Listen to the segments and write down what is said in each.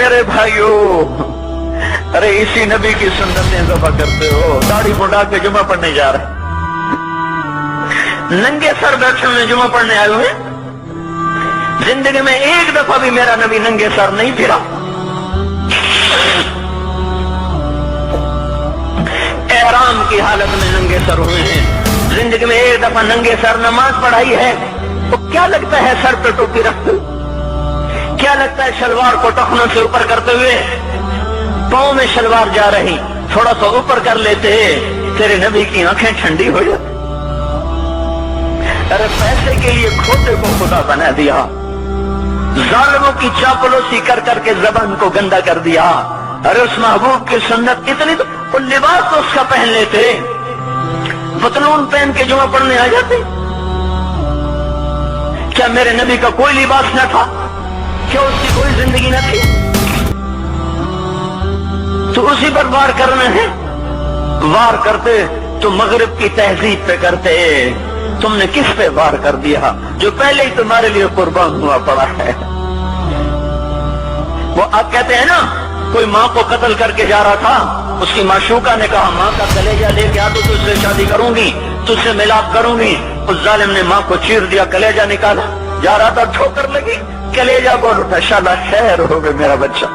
میرے بھائیوں، ارے اسی نبی کی سنتیں ذبح کرتے ہو، داڑھی مڈا کے جمعہ پڑھنے جا رہے، ننگے سر بیٹھے ہوئے جمعہ پڑھنے آئے ہوئے، زندگی میں ایک دفعہ بھی میرا نبی ننگے سر نہیں پھرا، احرام کی حالت میں ننگے سر ہوئے ہیں، زندگی میں ایک دفعہ ننگے سر نماز پڑھائی ہے، تو کیا لگتا ہے سر پہ ٹوپی رکھتے، کیا لگتا ہے شلوار کو ٹخنوں سے اوپر کرتے ہوئے، پاؤں میں شلوار جا رہی، تھوڑا سا اوپر کر لیتے تیرے نبی کی آنکھیں ٹھنڈی ہو جاتی۔ ارے پیسے کے لیے کھوتے کو خدا بنا دیا، ظالموں کی چاپلوسی کر کر کے زبان کو گندا کر دیا۔ ارے اس محبوب کی سنت اتنی، تو وہ لباس تو اس کا پہن لیتے، پتلون پہن کے جمعہ پڑھنے آ جاتے۔ کیا میرے نبی کا کوئی لباس نہ تھا؟ کیا اس کی کوئی زندگی نہ تھی؟ تو اسی پر وار کرنا ہے، وار کرتے تو مغرب کی تہذیب پہ کرتے، تم نے کس پہ وار کر دیا جو پہلے ہی تمہارے لیے قربان ہوا پڑا ہے؟ وہ آپ کہتے ہیں نا، کوئی ماں کو قتل کر کے جا رہا تھا، اس کی معشوقہ نے کہا ماں کا کلیجہ لے کے آ تو تجھ سے شادی کروں گی، تجھ سے ملاپ کروں گی۔ اس ظالم نے ماں کو چیر دیا، کلیجہ نکالا، جا رہا تھا ٹھوکر لگی، کلیجہ بول اٹھا، شالا خیر ہو گئے میرا بچہ،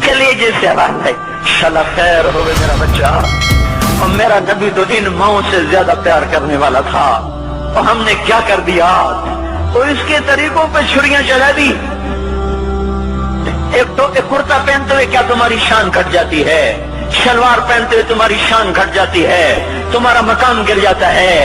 کلیجے سے آواز ہے، شالا خیر ہو گئے میرا بچہ۔ اور میرا نبی تو ان ماؤں سے زیادہ پیار کرنے والا تھا، اور ہم نے کیا کر دیا؟ تو اس کے طریقوں پہ چھریاں چلا دی۔ ایک کرتا پہنتے ہوئے کیا تمہاری شان گھٹ جاتی ہے؟ شلوار پہنتے ہوئے تمہاری شان گھٹ جاتی ہے، تمہارا مقام گر جاتا ہے۔